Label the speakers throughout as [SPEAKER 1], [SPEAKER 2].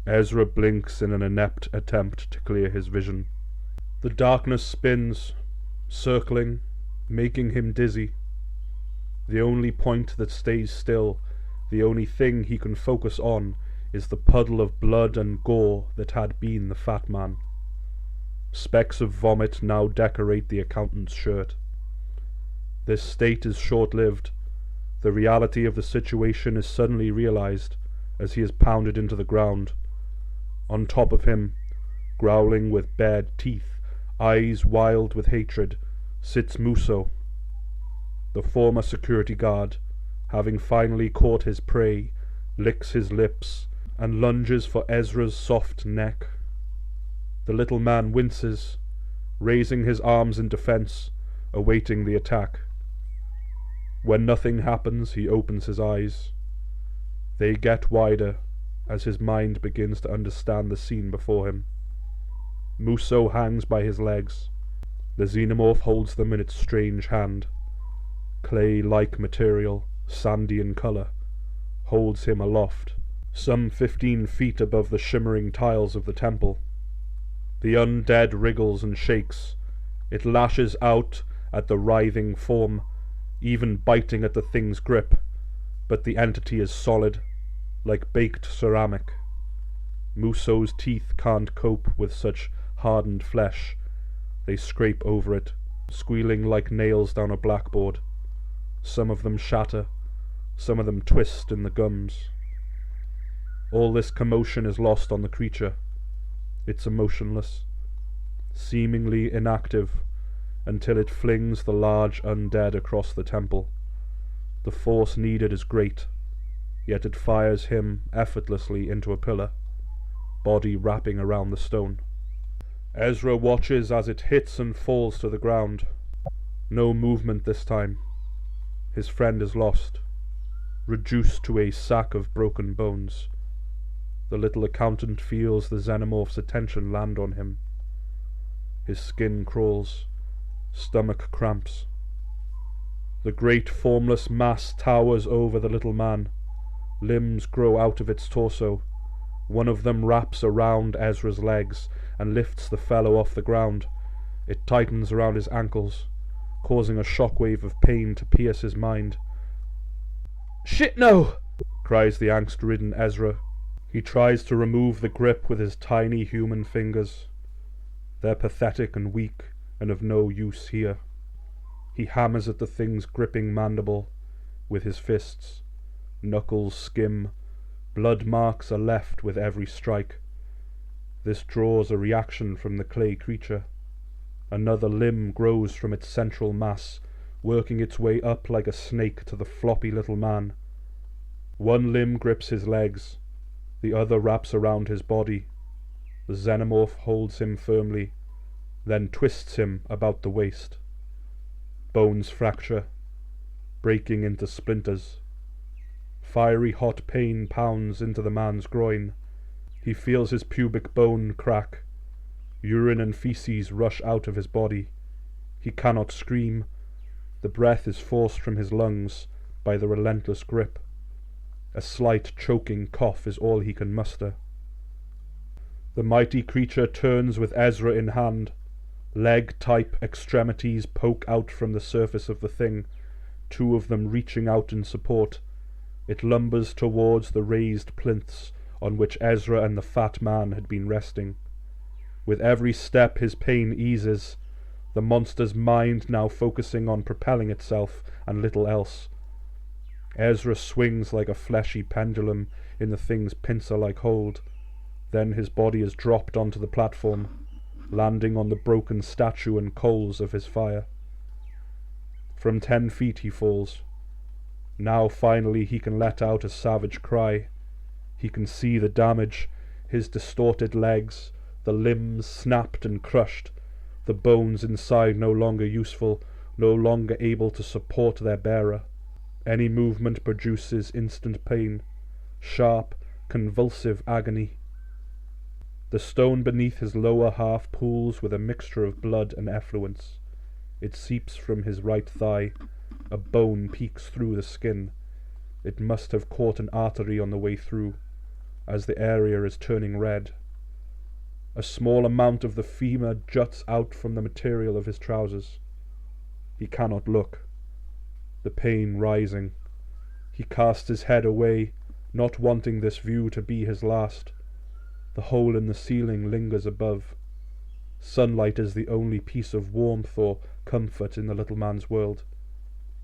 [SPEAKER 1] Ezra blinks in an inept attempt to clear his vision. The darkness spins, circling, making him dizzy. The only point that stays still, the only thing he can focus on, is the puddle of blood and gore that had been the fat man. Specks of vomit now decorate the accountant's shirt. This state is short-lived. The reality of the situation is suddenly realized as he is pounded into the ground. On top of him, growling with bared teeth, eyes wild with hatred, sits Muso. The former security guard, having finally caught his prey, licks his lips and lunges for Ezra's soft neck. The little man winces, raising his arms in defense, awaiting the attack. When nothing happens, he opens his eyes. They get wider as his mind begins to understand the scene before him. Muso hangs by his legs. The xenomorph holds them in its strange hand. Clay-like material, sandy in colour, holds him aloft, some 15 feet above the shimmering tiles of the temple. The undead wriggles and shakes. It lashes out at the writhing form, even biting at the thing's grip, but the entity is solid, like baked ceramic. Muso's teeth can't cope with such hardened flesh. They scrape over it, squealing like nails down a blackboard. Some of them shatter, some of them twist in the gums. All this commotion is lost on the creature. It's emotionless, seemingly inactive, until it flings the large undead across the temple. The force needed is great, yet it fires him effortlessly into a pillar, body wrapping around the stone. Ezra watches as it hits and falls to the ground. No movement this time. His friend is lost, reduced to a sack of broken bones. The little accountant feels the xenomorph's attention land on him. His skin crawls, stomach cramps. The great formless mass towers over the little man. Limbs grow out of its torso. One of them wraps around Ezra's legs and lifts the fellow off the ground. It tightens around his ankles, causing a shockwave of pain to pierce his mind. "Shit, no!" cries the angst-ridden Ezra. He tries to remove the grip with his tiny human fingers. They're pathetic and weak, and of no use here. He hammers at the thing's gripping mandible with his fists. Knuckles skim. Blood marks are left with every strike. This draws a reaction from the clay creature. Another limb grows from its central mass, working its way up like a snake to the floppy little man. One limb grips his legs. The other wraps around his body. The xenomorph holds him firmly, then twists him about the waist. Bones fracture, breaking into splinters. Fiery hot pain pounds into the man's groin. He feels his pubic bone crack. Urine and feces rush out of his body. He cannot scream. The breath is forced from his lungs by the relentless grip. A slight choking cough is all he can muster. The mighty creature turns with Ezra in hand. Leg-type extremities poke out from the surface of the thing, 2 of them reaching out in support. It lumbers towards the raised plinths on which Ezra and the fat man had been resting. With every step his pain eases, the monster's mind now focusing on propelling itself and little else. Ezra swings like a fleshy pendulum in the thing's pincer-like hold. Then his body is dropped onto the platform, landing on the broken statue and coals of his fire. From 10 feet he falls. Now finally he can let out a savage cry. He can see the damage, his distorted legs, the limbs snapped and crushed, the bones inside no longer useful, no longer able to support their bearer. Any movement produces instant pain, sharp, convulsive agony. The stone beneath his lower half pools with a mixture of blood and effluence. It seeps from his right thigh. A bone peeks through the skin. It must have caught an artery on the way through. as the area is turning red. A small amount of the femur juts out from the material of his trousers. He cannot look, the pain rising. He casts his head away, not wanting this view to be his last. The hole in the ceiling lingers above. Sunlight is the only piece of warmth or comfort in the little man's world.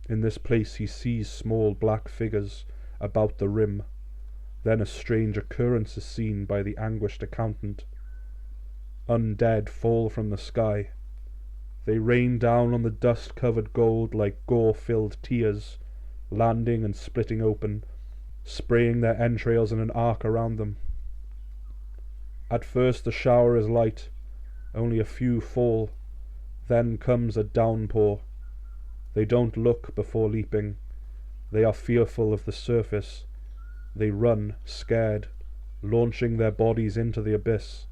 [SPEAKER 1] In this place he sees small black figures about the rim. Then a strange occurrence is seen by the anguished accountant. Undead fall from the sky. They rain down on the dust-covered gold like gore-filled tears, landing and splitting open, spraying their entrails in an arc around them. At first the shower is light, only a few fall. Then comes a downpour. They don't look before leaping. They are fearful of the surface. They run, scared, launching their bodies into the abyss.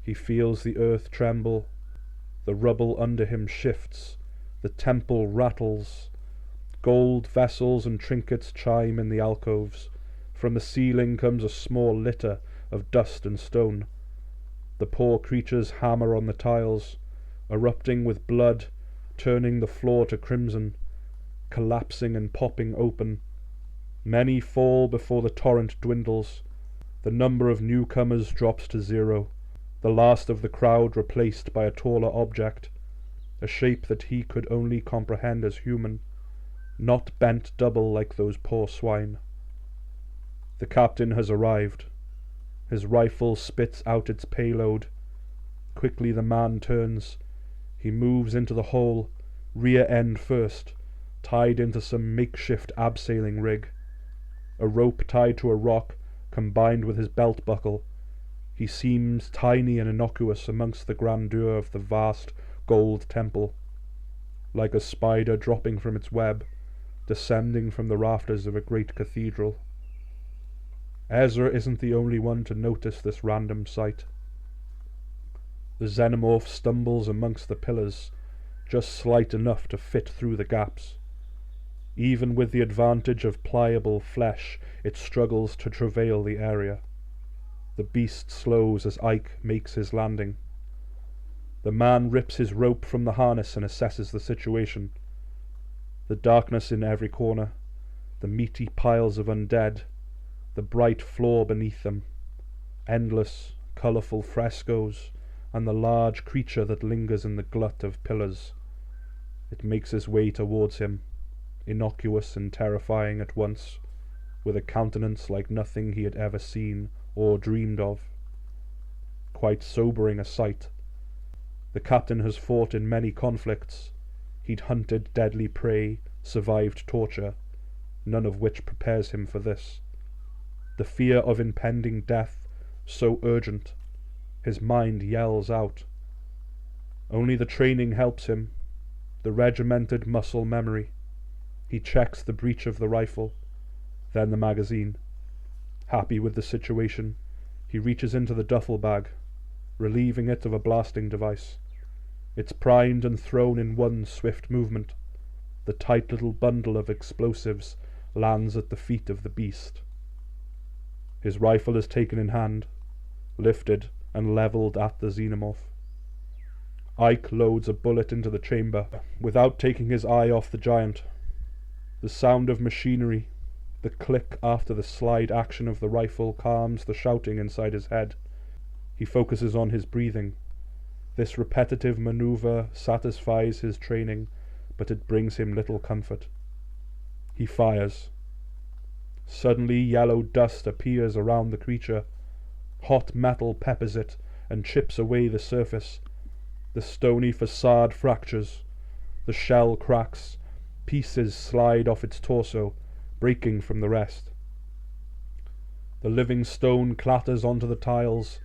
[SPEAKER 1] He feels the earth tremble. The rubble under him shifts. The temple rattles. Gold vessels and trinkets chime in the alcoves. From the ceiling comes a small litter of dust and stone. The poor creatures hammer on the tiles, erupting with blood, turning the floor to crimson, collapsing and popping open. Many fall before the torrent dwindles. The number of newcomers drops to 0. The last of the crowd replaced by a taller object, a shape that he could only comprehend as human, not bent double like those poor swine. The captain has arrived. His rifle spits out its payload. Quickly the man turns. He moves into the hole, rear end first, tied into some makeshift abseiling rig. A rope tied to a rock, combined with his belt buckle. He seems tiny and innocuous amongst the grandeur of the vast gold temple, like a spider dropping from its web, descending from the rafters of a great cathedral. Ezra isn't the only one to notice this random sight. The xenomorph stumbles amongst the pillars, just slight enough to fit through the gaps. Even with the advantage of pliable flesh, it struggles to travail the area. The beast slows as Ike makes his landing. The man rips his rope from the harness and assesses the situation. The darkness in every corner, the meaty piles of undead, the bright floor beneath them, endless, colourful frescoes, and the large creature that lingers in the glut of pillars. It makes its way towards him, innocuous and terrifying at once, with a countenance like nothing he had ever seen or dreamed of. Quite sobering a sight. The captain has fought in many conflicts. He'd hunted deadly prey, survived torture, none of which prepares him for this. The fear of impending death, so urgent, his mind yells out. Only the training helps him, the regimented muscle memory. He checks the breech of the rifle, then the magazine. Happy with the situation, he reaches into the duffel bag, relieving it of a blasting device. It's primed and thrown in one swift movement. The tight little bundle of explosives lands at the feet of the beast. His rifle is taken in hand, lifted and levelled at the xenomorph. Ike loads a bullet into the chamber, without taking his eye off the giant. The sound of machinery, the click after the slide action of the rifle calms the shouting inside his head. He focuses on his breathing. This repetitive maneuver satisfies his training, but it brings him little comfort. He fires. Suddenly yellow dust appears around the creature. Hot metal peppers it and chips away the surface. The stony facade fractures. The shell cracks. Pieces slide off its torso, breaking from the rest. The living stone clatters onto the tiles,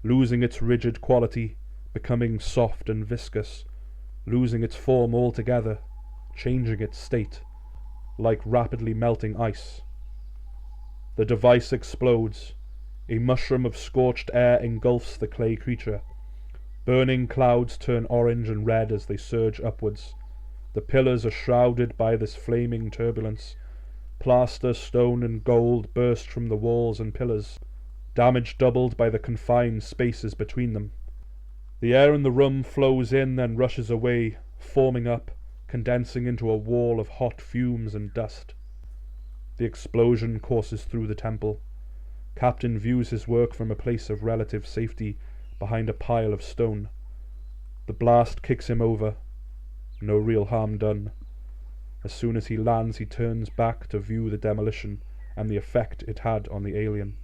[SPEAKER 1] losing its rigid quality, becoming soft and viscous, losing its form altogether, changing its state, like rapidly melting ice. The device explodes. A mushroom of scorched air engulfs the clay creature. Burning clouds turn orange and red as they surge upwards. The pillars are shrouded by this flaming turbulence. Plaster, stone, and gold burst from the walls and pillars. damage doubled by the confined spaces between them. The air in the room flows in, then rushes away, forming up, condensing into a wall of hot fumes and dust. The explosion courses through the temple. Captain views his work from a place of relative safety behind a pile of stone. The blast kicks him over. No real harm done. As soon as he lands, he turns back to view the demolition and the effect it had on the alien.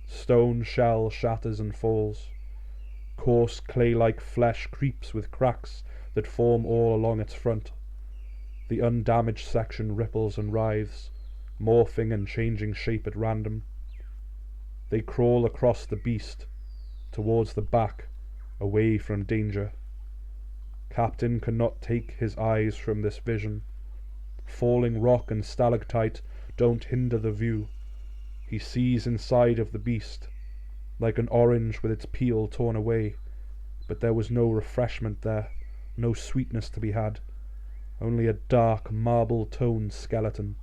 [SPEAKER 1] Stone shell shatters and falls. Coarse clay-like flesh creeps with cracks that form all along its front. The undamaged section ripples and writhes, morphing and changing shape at random. They crawl across the beast, towards the back, away from danger. Captain cannot take his eyes from this vision. Falling rock and stalactite don't hinder the view. He sees inside of the beast, like an orange with its peel torn away, but there was no refreshment there, no sweetness to be had, only a dark marble-toned skeleton,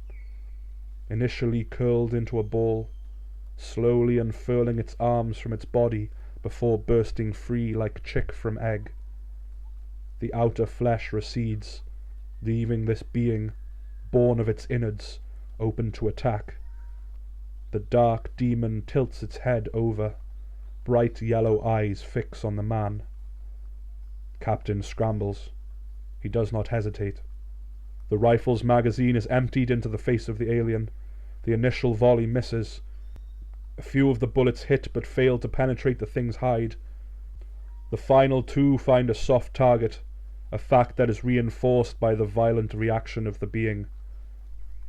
[SPEAKER 1] initially curled into a ball, slowly unfurling its arms from its body before bursting free like chick from egg. The outer flesh recedes, leaving this being, born of its innards, open to attack. The dark demon tilts its head over. Bright yellow eyes fix on the man. Captain scrambles. He does not hesitate. The rifle's magazine is emptied into the face of the alien. The initial volley misses. A few of the bullets hit but fail to penetrate the thing's hide. The final two find a soft target, a fact that is reinforced by the violent reaction of the being.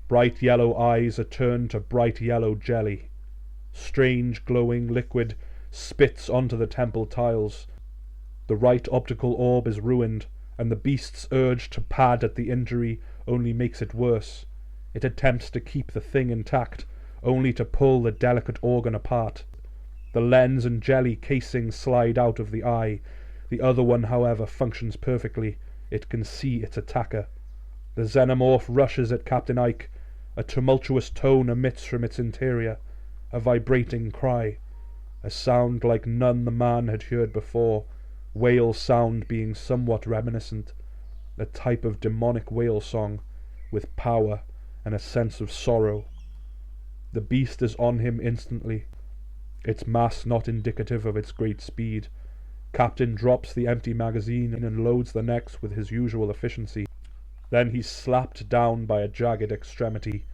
[SPEAKER 1] Bright yellow eyes are turned to bright yellow jelly. Strange glowing liquid spits onto the temple tiles. The right optical orb is ruined, and the beast's urge to pad at the injury only makes it worse. It attempts to keep the thing intact, only to pull the delicate organ apart. The lens and jelly casing slide out of the eye. The other one, however, functions perfectly. It can see its attacker. The xenomorph rushes at Captain Ike. A tumultuous tone emits from its interior, a vibrating cry, a sound like none the man had heard before, whale sound being somewhat reminiscent, a type of demonic whale song, with power and a sense of sorrow. The beast is on him instantly, its mass not indicative of its great speed. Captain drops the empty magazine and loads the next with his usual efficiency. Then he's slapped down by a jagged extremity.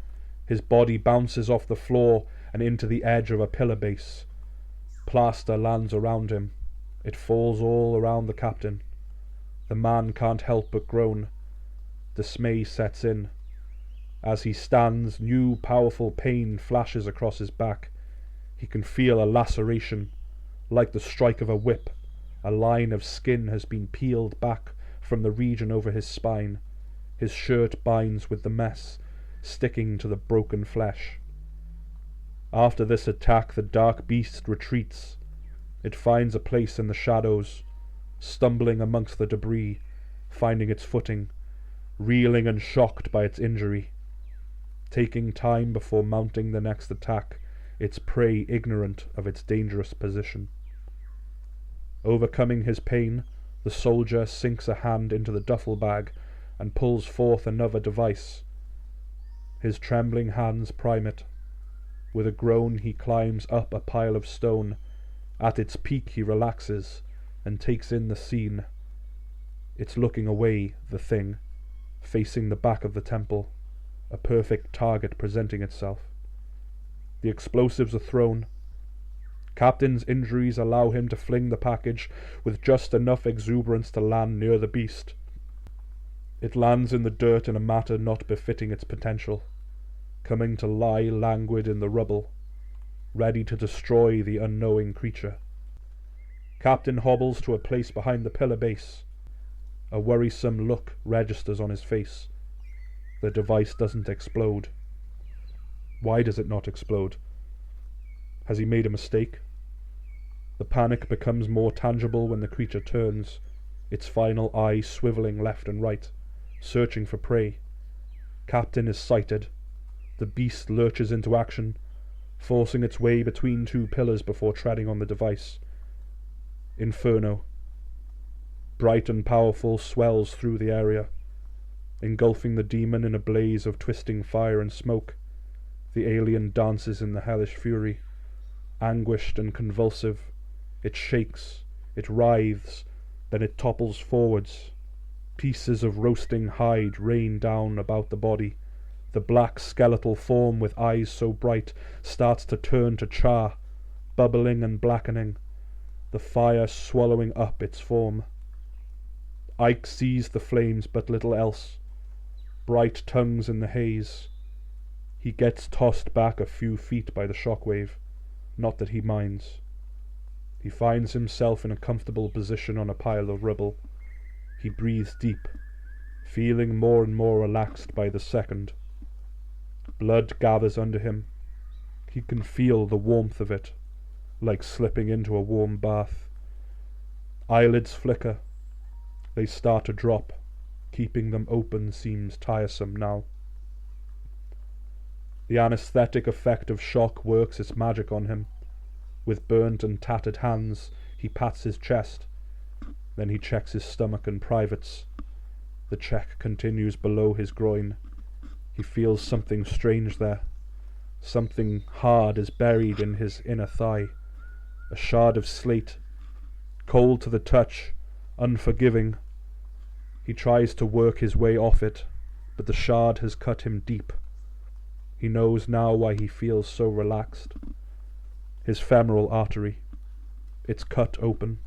[SPEAKER 1] His body bounces off the floor and into the edge of a pillar base. Plaster lands around him. It falls all around the captain. The man can't help but groan. Dismay sets in. As he stands, new powerful pain flashes across his back. He can feel a laceration, like the strike of a whip. A line of skin has been peeled back from the region over his spine. His shirt binds with the mess, sticking to the broken flesh. After this attack, the dark beast retreats. It finds a place in the shadows, stumbling amongst the debris, finding its footing, reeling and shocked by its injury. Taking time before mounting the next attack, its prey ignorant of its dangerous position. Overcoming his pain, the soldier sinks a hand into the duffel bag and pulls forth another device. His trembling hands prime it. With a groan he climbs up a pile of stone. At its peak he relaxes and takes in the scene. It's looking away, the thing, facing the back of the temple, a perfect target presenting itself. The explosives are thrown. Captain's injuries allow him to fling the package with just enough exuberance to land near the beast. It lands in the dirt in a manner not befitting its potential, coming to lie languid in the rubble, ready to destroy the unknowing creature. Captain hobbles to a place behind the pillar base. A worrisome look registers on his face. The device doesn't explode. Why does it not explode? Has he made a mistake? The panic becomes more tangible when the creature turns, its final eye swiveling left and right, searching for prey. Captain is sighted. The beast lurches into action, forcing its way between two pillars before treading on the device. Inferno, bright and powerful, swells through the area, engulfing the demon in a blaze of twisting fire and smoke. The alien dances in the hellish fury, anguished and convulsive. It shakes, it writhes, then it topples forwards. Pieces of roasting hide rain down about the body. The black skeletal form with eyes so bright starts to turn to char, bubbling and blackening, the fire swallowing up its form. Ike sees the flames but little else, bright tongues in the haze. He gets tossed back a few feet by the shockwave, not that he minds. He finds himself in a comfortable position on a pile of rubble. He breathes deep, feeling more and more relaxed by the second. Blood gathers under him. He can feel the warmth of it, like slipping into a warm bath. Eyelids flicker. They start to drop. Keeping them open seems tiresome now. The anesthetic effect of shock works its magic on him. With burnt and tattered hands, he pats his chest. Then he checks his stomach and privates. The check continues below his groin. He feels something strange there. Something hard is buried in his inner thigh. A shard of slate, cold to the touch, unforgiving. He tries to work his way off it, but the shard has cut him deep. He knows now why he feels so relaxed. His femoral artery. It's cut open.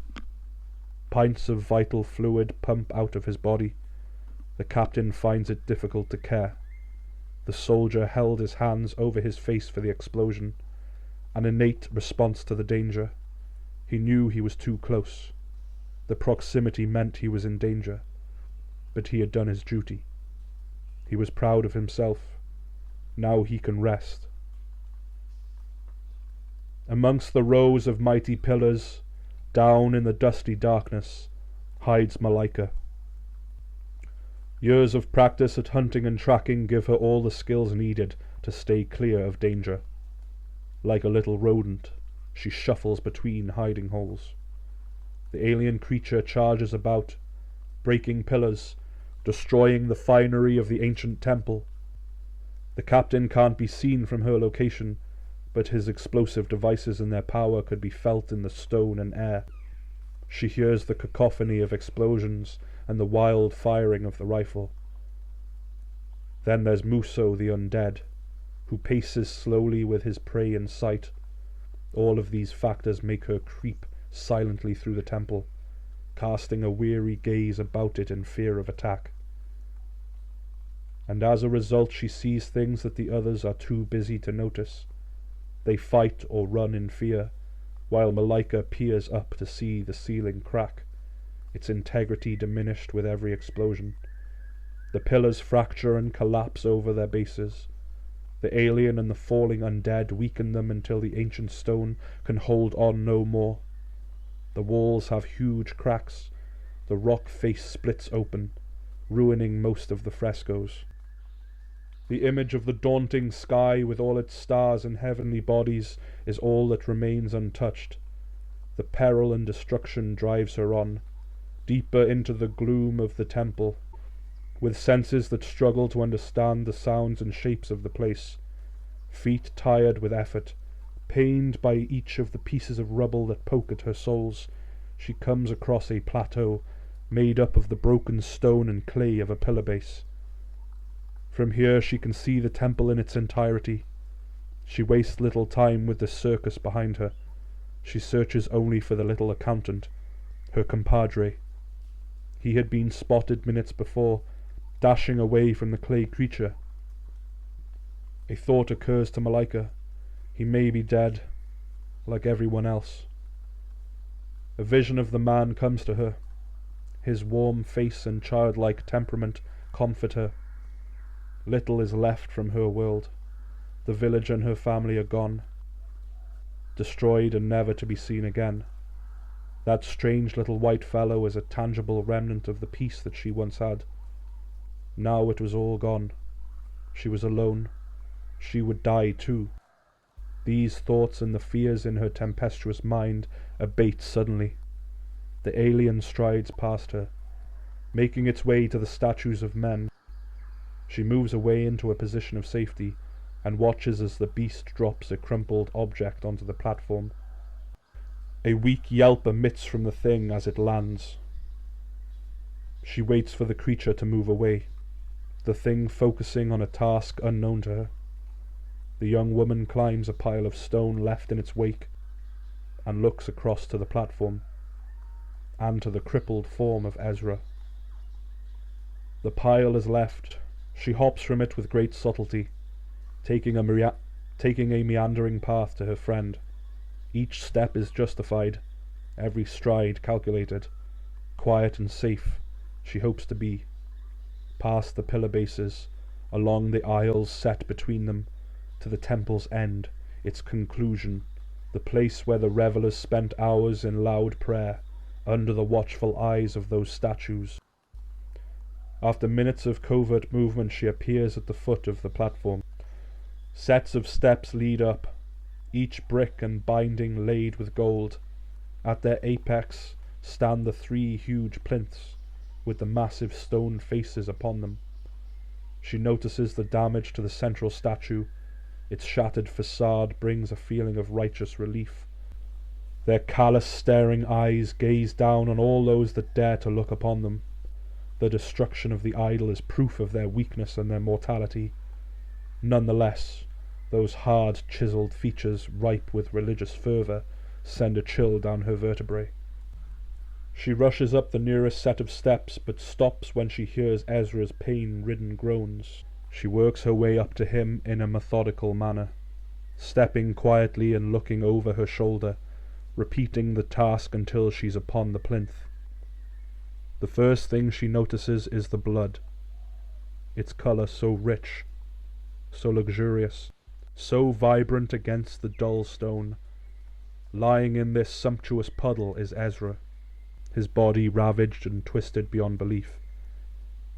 [SPEAKER 1] Pints of vital fluid pump out of his body. The captain finds it difficult to care. The soldier held his hands over his face for the explosion, an innate response to the danger. He knew he was too close. The proximity meant he was in danger, but he had done his duty. He was proud of himself. Now he can rest. Amongst the rows of mighty pillars, down in the dusty darkness, hides Malika. Years of practice at hunting and tracking give her all the skills needed to stay clear of danger. Like a little rodent, she shuffles between hiding holes. The alien creature charges about, breaking pillars, destroying the finery of the ancient temple. The captain can't be seen from her location, but his explosive devices and their power could be felt in the stone and air. She hears the cacophony of explosions and the wild firing of the rifle. Then there's Muso the undead, who paces slowly with his prey in sight. All of these factors make her creep silently through the temple, casting a weary gaze about it in fear of attack. And as a result she sees things that the others are too busy to notice. They fight or run in fear, while Malika peers up to see the ceiling crack, its integrity diminished with every explosion. The pillars fracture and collapse over their bases. The alien and the falling undead weaken them until the ancient stone can hold on no more. The walls have huge cracks. The rock face splits open, ruining most of the frescoes. The image of the daunting sky with all its stars and heavenly bodies is all that remains untouched. The peril and destruction drives her on, deeper into the gloom of the temple, with senses that struggle to understand the sounds and shapes of the place. Feet tired with effort, pained by each of the pieces of rubble that poke at her soles, she comes across a plateau made up of the broken stone and clay of a pillar base. From here she can see the temple in its entirety. She wastes little time with the circus behind her. She searches only for the little accountant, her compadre. He had been spotted minutes before, dashing away from the clay creature. A thought occurs to Malika. He may be dead, like everyone else. A vision of the man comes to her. His warm face and childlike temperament comfort her. Little is left from her world. The village and her family are gone, destroyed and never to be seen again. That strange little white fellow is a tangible remnant of the peace that she once had. Now it was all gone. She was alone. She would die too. These thoughts and the fears in her tempestuous mind abate suddenly. The alien strides past her, making its way to the statues of men. She moves away into a position of safety and watches as the beast drops a crumpled object onto the platform. A weak yelp emits from the thing as it lands. She waits for the creature to move away, the thing focusing on a task unknown to her. The young woman climbs a pile of stone left in its wake and looks across to the platform and to the crippled form of Ezra. The pile is left. She hops from it with great subtlety, taking a meandering path to her friend. Each step is justified, every stride calculated. Quiet and safe she hopes to be. Past the pillar bases, along the aisles set between them, to the temple's end, its conclusion, the place where the revellers spent hours in loud prayer, under the watchful eyes of those statues. After minutes of covert movement, she appears at the foot of the platform. Sets of steps lead up, each brick and binding laid with gold. At their apex stand the 3 huge plinths, with the massive stone faces upon them. She notices the damage to the central statue. Its shattered facade brings a feeling of righteous relief. Their callous, staring eyes gaze down on all those that dare to look upon them. The destruction of the idol is proof of their weakness and their mortality. Nonetheless, those hard, chiseled features, ripe with religious fervour, send a chill down her vertebrae. She rushes up the nearest set of steps, but stops when she hears Ezra's pain-ridden groans. She works her way up to him in a methodical manner, stepping quietly and looking over her shoulder, repeating the task until she's upon the plinth. The first thing she notices is the blood, its colour so rich, so luxurious, so vibrant against the dull stone. Lying in this sumptuous puddle is Ezra, his body ravaged and twisted beyond belief,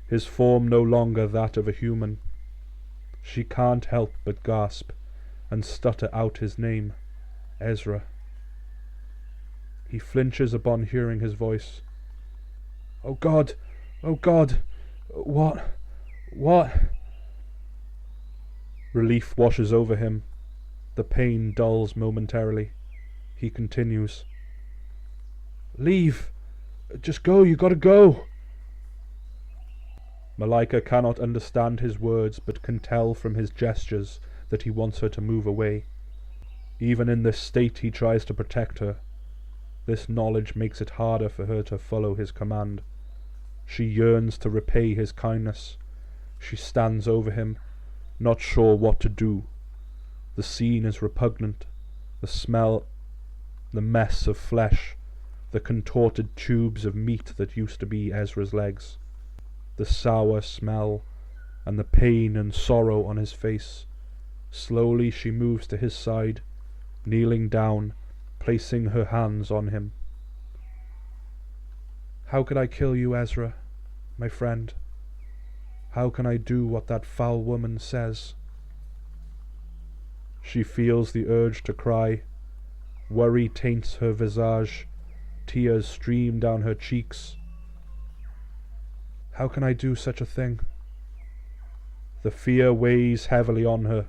[SPEAKER 1] his form no longer that of a human. She can't help but gasp and stutter out his name, Ezra. He flinches upon hearing his voice. "Oh God! Oh God! What? Relief washes over him. The pain dulls momentarily. He continues. "Leave! Just go, you gotta go!" Malika cannot understand his words, but can tell from his gestures that he wants her to move away. Even in this state he tries to protect her. This knowledge makes it harder for her to follow his command. She yearns to repay his kindness. She stands over him, not sure what to do. The scene is repugnant. The smell, the mess of flesh, the contorted tubes of meat that used to be Ezra's legs, the sour smell, and the pain and sorrow on his face. Slowly she moves to his side, kneeling down, placing her hands on him. "How could I kill you, Ezra, my friend? How can I do what that foul woman says?" She feels the urge to cry. Worry taints her visage. Tears stream down her cheeks. How can I do such a thing? The fear weighs heavily on her.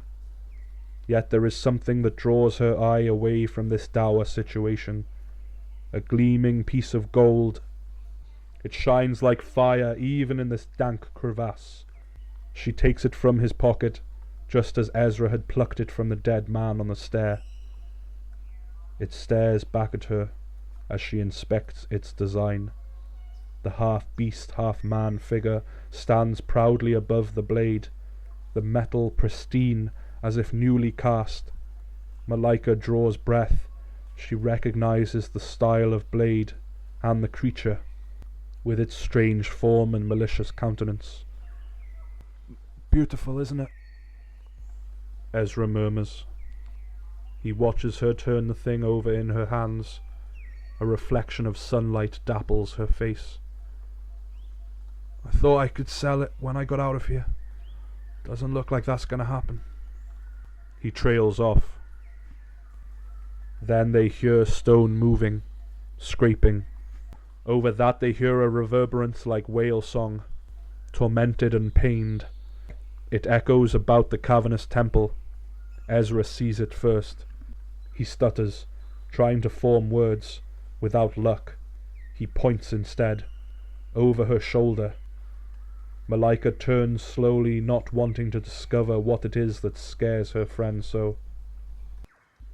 [SPEAKER 1] Yet there is something that draws her eye away from this dour situation. A gleaming piece of gold. It shines like fire even in this dank crevasse. She takes it from his pocket, just as Ezra had plucked it from the dead man on the stair. It stares back at her as she inspects its design. The half-beast, half-man figure stands proudly above the blade, the metal pristine as if newly cast. Malika draws breath. She recognizes the style of blade and the creature, with its strange form and malicious countenance. "Beautiful, isn't it?" Ezra murmurs. He watches her turn the thing over in her hands. A reflection of sunlight dapples her face. "I thought I could sell it when I got out of here. Doesn't look like that's gonna happen." He trails off, Then they hear stone moving, scraping. Over that they hear a reverberance like whale song, tormented and pained. It echoes about the cavernous temple. Ezra sees it first. He stutters, trying to form words. Without luck. He points instead, over her shoulder. Malika turns slowly, not wanting to discover what it is that scares her friend so.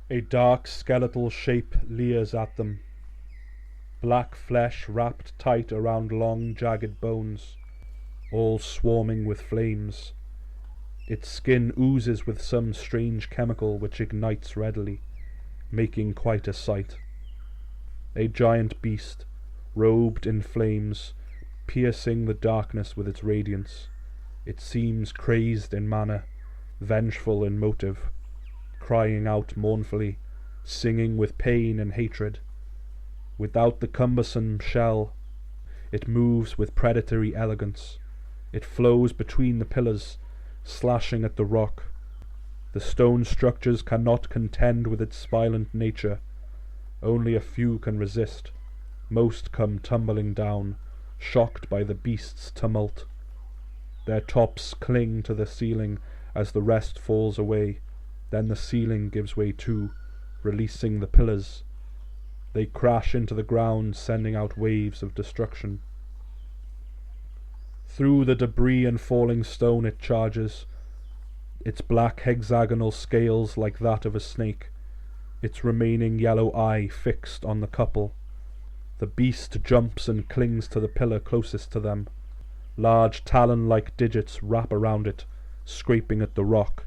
[SPEAKER 1] A dark skeletal shape leers at them. Black flesh wrapped tight around long, jagged bones, all swarming with flames. Its skin oozes with some strange chemical which ignites readily, making quite a sight. A giant beast, robed in flames, piercing the darkness with its radiance. It seems crazed in manner, vengeful in motive, crying out mournfully, singing with pain and hatred. Without the cumbersome shell, it moves with predatory elegance. It flows between the pillars, slashing at the rock. The stone structures cannot contend with its violent nature. Only a few can resist. Most come tumbling down, shocked by the beast's tumult. Their tops cling to the ceiling as the rest falls away. Then the ceiling gives way too, releasing the pillars. They crash into the ground, sending out waves of destruction. Through the debris and falling stone it charges, its black hexagonal scales like that of a snake, its remaining yellow eye fixed on the couple. The beast jumps and clings to the pillar closest to them. Large talon-like digits wrap around it, scraping at the rock.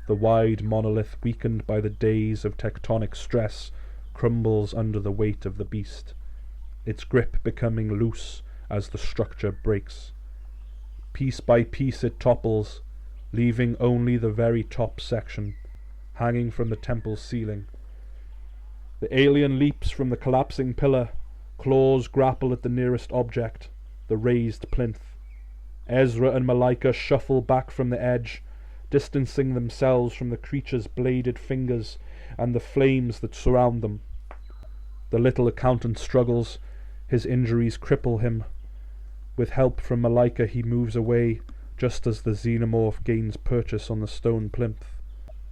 [SPEAKER 1] The wide monolith, weakened by the days of tectonic stress, crumbles under the weight of the beast, its grip becoming loose as the structure breaks. Piece by piece it topples, leaving only the very top section, hanging from the temple's ceiling. The alien leaps from the collapsing pillar. Claws grapple at the nearest object, the raised plinth. Ezra and Malika shuffle back from the edge, distancing themselves from the creature's bladed fingers and the flames that surround them. The little accountant struggles. His injuries cripple him. With help from Malika he moves away, just as the xenomorph gains purchase on the stone plinth.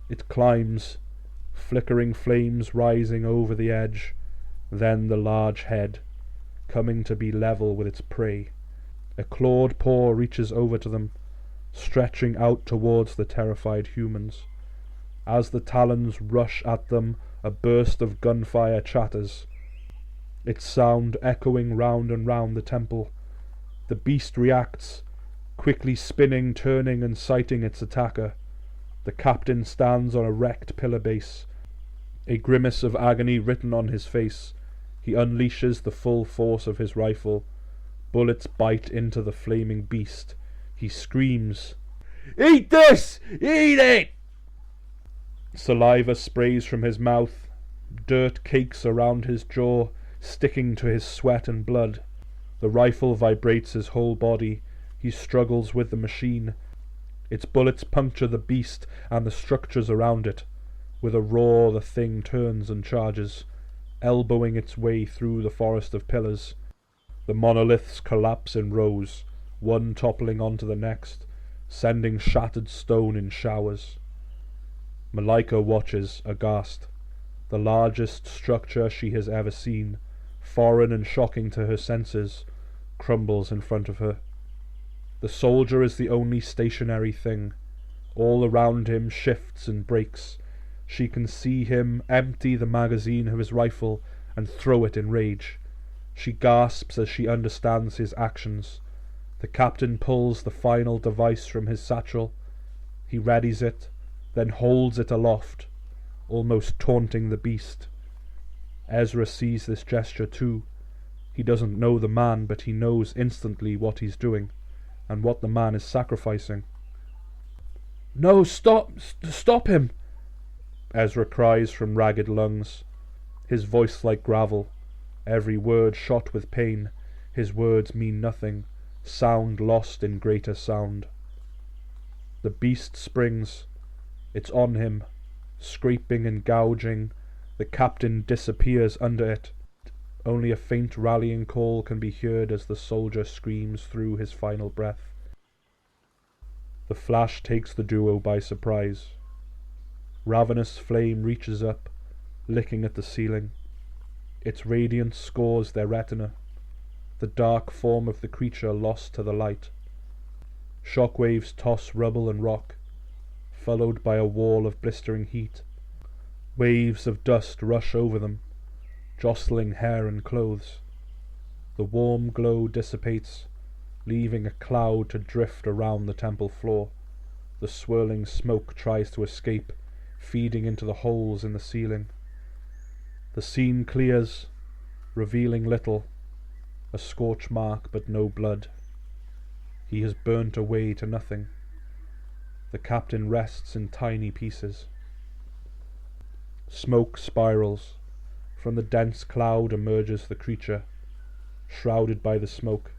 [SPEAKER 1] It climbs, flickering flames rising over the edge. Then the large head, coming to be level with its prey. A clawed paw reaches over to them, stretching out towards the terrified humans. As the talons rush at them, a burst of gunfire chatters, its sound echoing round and round the temple. The beast reacts, quickly spinning, turning and sighting its attacker. The captain stands on a wrecked pillar base, a grimace of agony written on his face. He unleashes the full force of his rifle. Bullets bite into the flaming beast. He screams, "Eat this! Eat it!" Saliva sprays from his mouth. Dirt cakes around his jaw, sticking to his sweat and blood. The rifle vibrates his whole body. He struggles with the machine. Its bullets puncture the beast and the structures around it. With a roar the thing turns and charges, elbowing its way through the forest of pillars. The monoliths collapse in rows, one toppling onto the next, sending shattered stone in showers. Malika watches, aghast. The largest structure she has ever seen, foreign and shocking to her senses, crumbles in front of her. The soldier is the only stationary thing. All around him shifts and breaks. She can see him empty the magazine of his rifle and throw it in rage. She gasps as she understands his actions. The captain pulls the final device from his satchel. He readies it, then holds it aloft, almost taunting the beast. Ezra sees this gesture too. He doesn't know the man, but he knows instantly what he's doing, and what the man is sacrificing. "No, stop him!" Ezra cries from ragged lungs, his voice like gravel, every word shot with pain. His words mean nothing, sound lost in greater sound. The beast springs. It's on him, scraping and gouging, The captain disappears under it. Only a faint rallying call can be heard as the soldier screams through his final breath. The flash takes the duo by surprise. Ravenous flame reaches up, licking at the ceiling. Its radiance scores their retina, the dark form of the creature lost to the light. Shockwaves toss rubble and rock, followed by a wall of blistering heat. Waves of dust rush over them, jostling hair and clothes. The warm glow dissipates, leaving a cloud to drift around the temple floor. The swirling smoke tries to escape, feeding into the holes in the ceiling. The scene clears, revealing little, a scorch mark but no blood. He has burnt away to nothing. The captain rests in tiny pieces. Smoke spirals. From the dense cloud emerges the creature, shrouded by the smoke,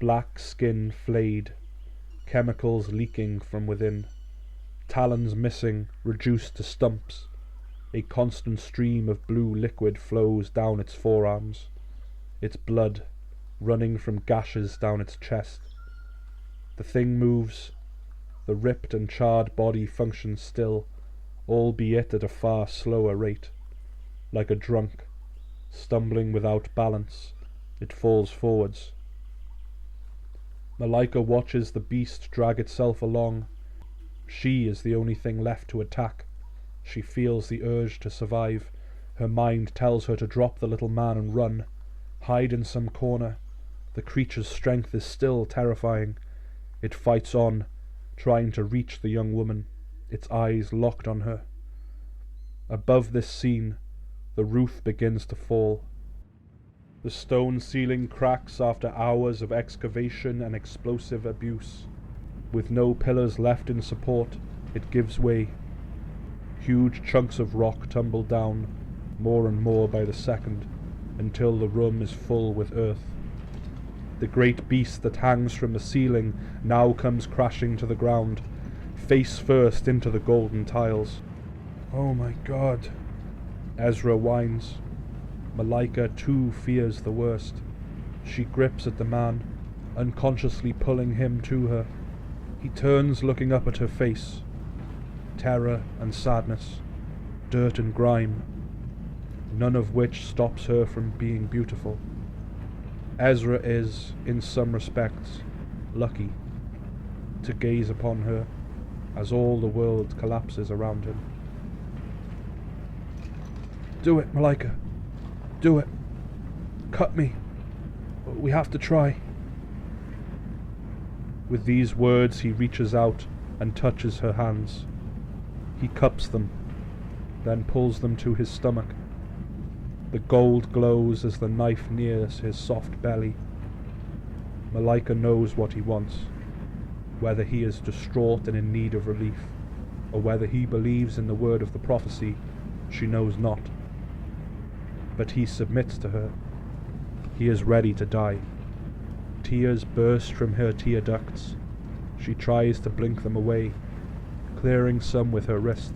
[SPEAKER 1] black skin flayed, chemicals leaking from within, talons missing, reduced to stumps. A constant stream of blue liquid flows down its forearms, its blood running from gashes down its chest. The thing moves. The ripped and charred body functions still, albeit at a far slower rate. Like a drunk, stumbling without balance, it falls forwards. Malika watches the beast drag itself along. She is the only thing left to attack. She feels the urge to survive. Her mind tells her to drop the little man and run, hide in some corner. The creature's strength is still terrifying. It fights on, trying to reach the young woman, its eyes locked on her. Above this scene, the roof begins to fall. The stone ceiling cracks after hours of excavation and explosive abuse. With no pillars left in support, it gives way. Huge chunks of rock tumble down, more and more by the second, until the room is full with earth. The great beast that hangs from the ceiling now comes crashing to the ground, face first into the golden tiles. "Oh my God," Ezra whines. Malika too fears the worst. She grips at the man, unconsciously pulling him to her. He turns, looking up at her face. Terror and sadness, dirt and grime, none of which stops her from being beautiful. Ezra is, in some respects, lucky to gaze upon her as all the world collapses around him. "Do it, Malika. Do it. Cut me. We have to try." With these words he reaches out and touches her hands. He cups them, then pulls them to his stomach. The gold glows as the knife nears his soft belly. Malika knows what he wants, whether he is distraught and in need of relief, or whether he believes in the word of the prophecy, she knows not. But he submits to her. He is ready to die. Tears burst from her tear ducts. She tries to blink them away, clearing some with her wrist.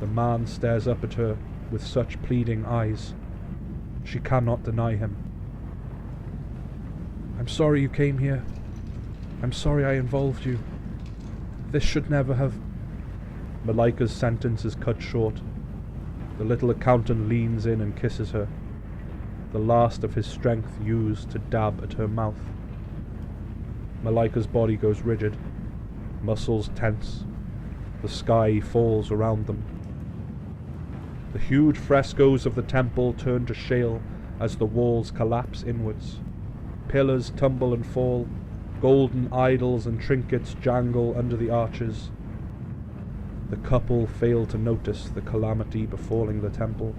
[SPEAKER 1] The man stares up at her with such pleading eyes. She cannot deny him. "I'm sorry you came here. I'm sorry I involved you. This should never have..." Malika's sentence is cut short. The little accountant leans in and kisses her, the last of his strength used to dab at her mouth. Malika's body goes rigid, muscles tense. The sky falls around them. The huge frescoes of the temple turn to shale as the walls collapse inwards. Pillars tumble and fall. Golden idols and trinkets jangle under the arches. The couple fail to notice the calamity befalling the temple,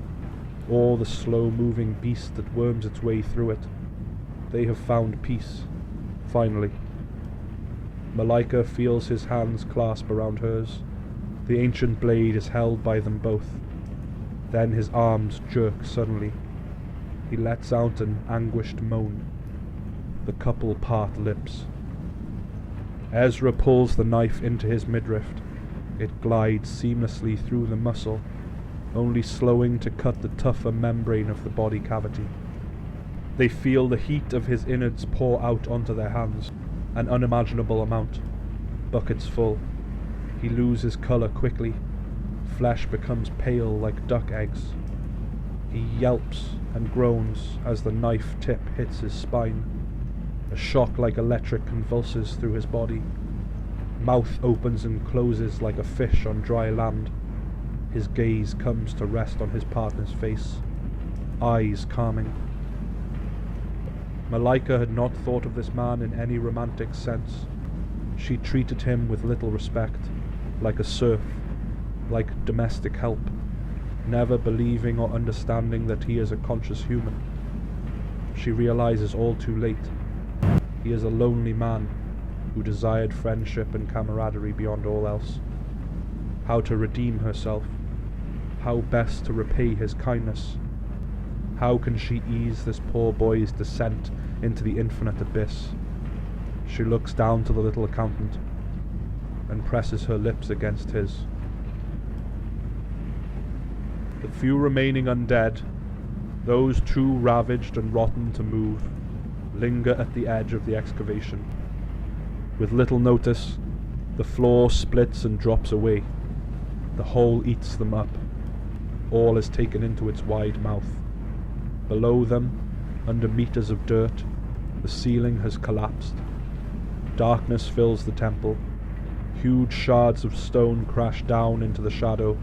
[SPEAKER 1] or the slow-moving beast that worms its way through it. They have found peace, finally. Malika feels his hands clasp around hers. The ancient blade is held by them both. Then his arms jerk suddenly. He lets out an anguished moan. The couple part lips. Ezra pulls the knife into his midriff. It glides seamlessly through the muscle, only slowing to cut the tougher membrane of the body cavity. They feel the heat of his innards pour out onto their hands, an unimaginable amount, buckets full. He loses colour quickly. Flesh becomes pale like duck eggs. He yelps and groans as the knife tip hits his spine. A shock like electric convulses through his body. Mouth opens and closes like a fish on dry land. His gaze comes to rest on his partner's face, eyes calming. Malika had not thought of this man in any romantic sense. She treated him with little respect, like a serf, like domestic help, never believing or understanding that he is a conscious human. She realizes all too late. He is a lonely man who desired friendship and camaraderie beyond all else. How to redeem herself, how best to repay his kindness. How can she ease this poor boy's descent into the infinite abyss? She looks down to the little accountant and presses her lips against his. The few remaining undead, those too ravaged and rotten to move, linger at the edge of the excavation. With little notice, the floor splits and drops away. The hole eats them up. All is taken into its wide mouth. Below them, under meters of dirt, the ceiling has collapsed. Darkness fills the temple. Huge shards of stone crash down into the shadow.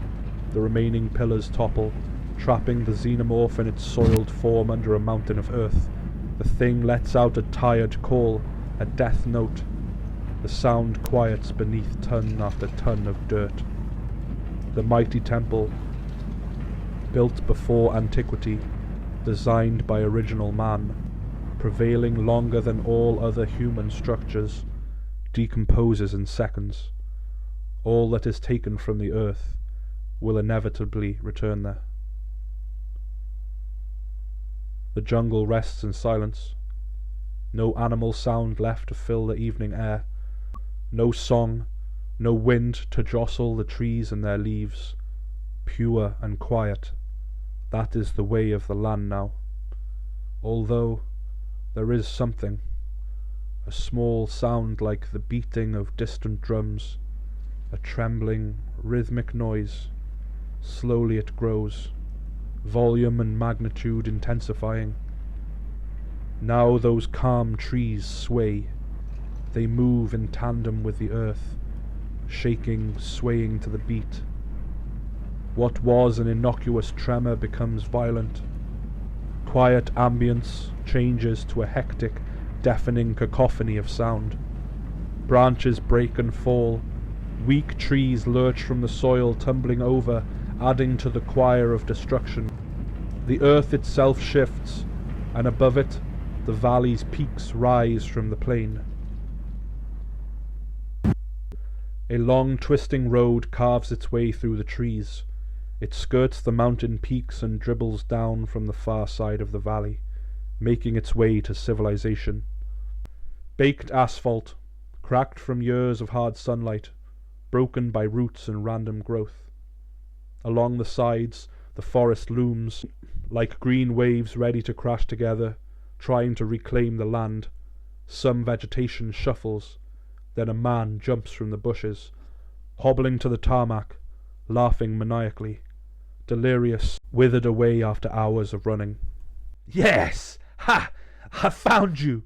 [SPEAKER 1] The remaining pillars topple, trapping the xenomorph in its soiled form under a mountain of earth. The thing lets out a tired call, a death note. The sound quiets beneath ton after ton of dirt. The mighty temple, built before antiquity, designed by original man, prevailing longer than all other human structures, decomposes in seconds. All that is taken from the earth will inevitably return there. The jungle rests in silence. No animal sound left to fill the evening air. No song, no wind to jostle the trees and their leaves. Pure and quiet. That is the way of the land now. Although there is something, a small sound like the beating of distant drums, a trembling, rhythmic noise. Slowly it grows, volume and magnitude intensifying. Now those calm trees sway. They move in tandem with the earth, shaking, swaying to the beat. What was an innocuous tremor becomes violent. Quiet ambience changes to a hectic, deafening cacophony of sound. Branches break and fall. Weak trees lurch from the soil, tumbling over, adding to the choir of destruction. The earth itself shifts, and above it, the valley's peaks rise from the plain. A long twisting road carves its way through the trees. It skirts the mountain peaks and dribbles down from the far side of the valley, making its way to civilization. Baked asphalt, cracked from years of hard sunlight, broken by roots and random growth. Along the sides, the forest looms, like green waves ready to crash together, trying to reclaim the land. Some vegetation shuffles, then a man jumps from the bushes, hobbling to the tarmac, laughing maniacally, delirious, withered away after hours of running. "Yes! Ha! I found you!"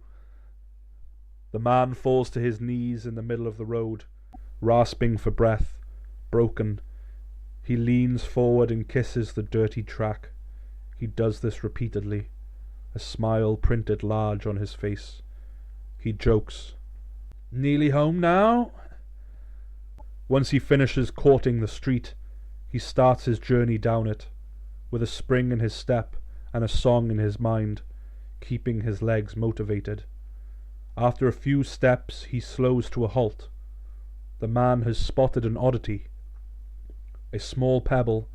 [SPEAKER 1] The man falls to his knees in the middle of the road, rasping for breath, broken. He leans forward and kisses the dirty track. He does this repeatedly, a smile printed large on his face. He jokes. "Nearly home now?" Once he finishes courting the street, he starts his journey down it, with a spring in his step and a song in his mind, keeping his legs motivated. After a few steps, he slows to a halt. The man has spotted an oddity. A small pebble,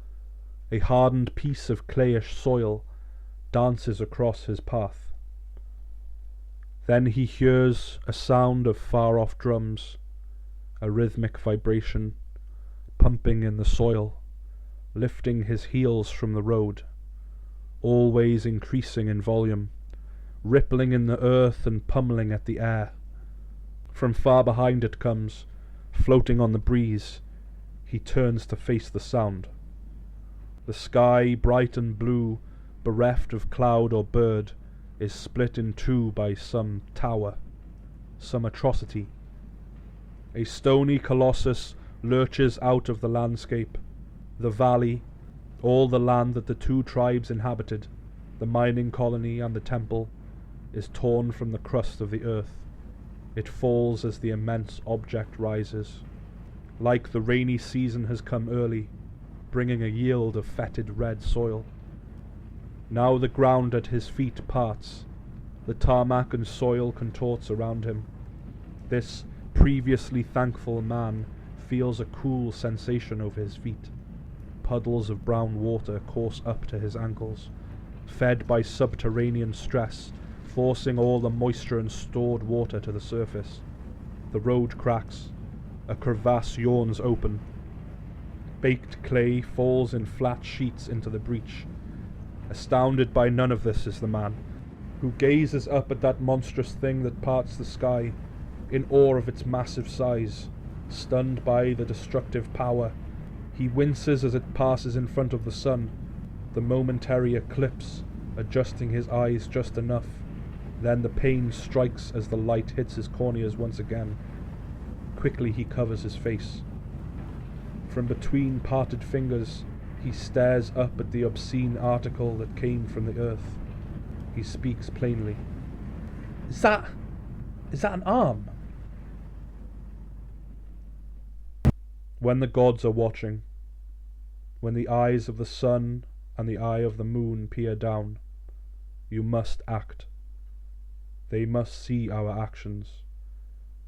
[SPEAKER 1] a hardened piece of clayish soil, dances across his path. Then he hears a sound of far-off drums, a rhythmic vibration, pumping in the soil, lifting his heels from the road, always increasing in volume, rippling in the earth and pummeling at the air. From far behind it comes, floating on the breeze. He turns to face the sound. The sky, bright and blue, bereft of cloud or bird, is split in two by some tower, some atrocity. A stony colossus lurches out of the landscape. The valley, all the land that the two tribes inhabited, the mining colony and the temple, is torn from the crust of the earth. It falls as the immense object rises. Like the rainy season has come early, bringing a yield of fetid red soil. Now the ground at his feet parts. The tarmac and soil contorts around him. This previously thankful man feels a cool sensation over his feet. Puddles of brown water course up to his ankles, fed by subterranean stress, forcing all the moisture and stored water to the surface. The road cracks. A crevasse yawns open. Baked clay falls in flat sheets into the breach. Astounded by none of this is the man, who gazes up at that monstrous thing that parts the sky, in awe of its massive size, stunned by the destructive power. He winces as it passes in front of the sun, the momentary eclipse, adjusting his eyes just enough. Then the pain strikes as the light hits his corneas once again. Quickly he covers his face. From between parted fingers, he stares up at the obscene article that came from the earth. He speaks plainly. Is that an arm? When the gods are watching, when the eyes of the sun and the eye of the moon peer down, you must act. They must see our actions,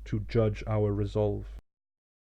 [SPEAKER 1] to judge our resolve.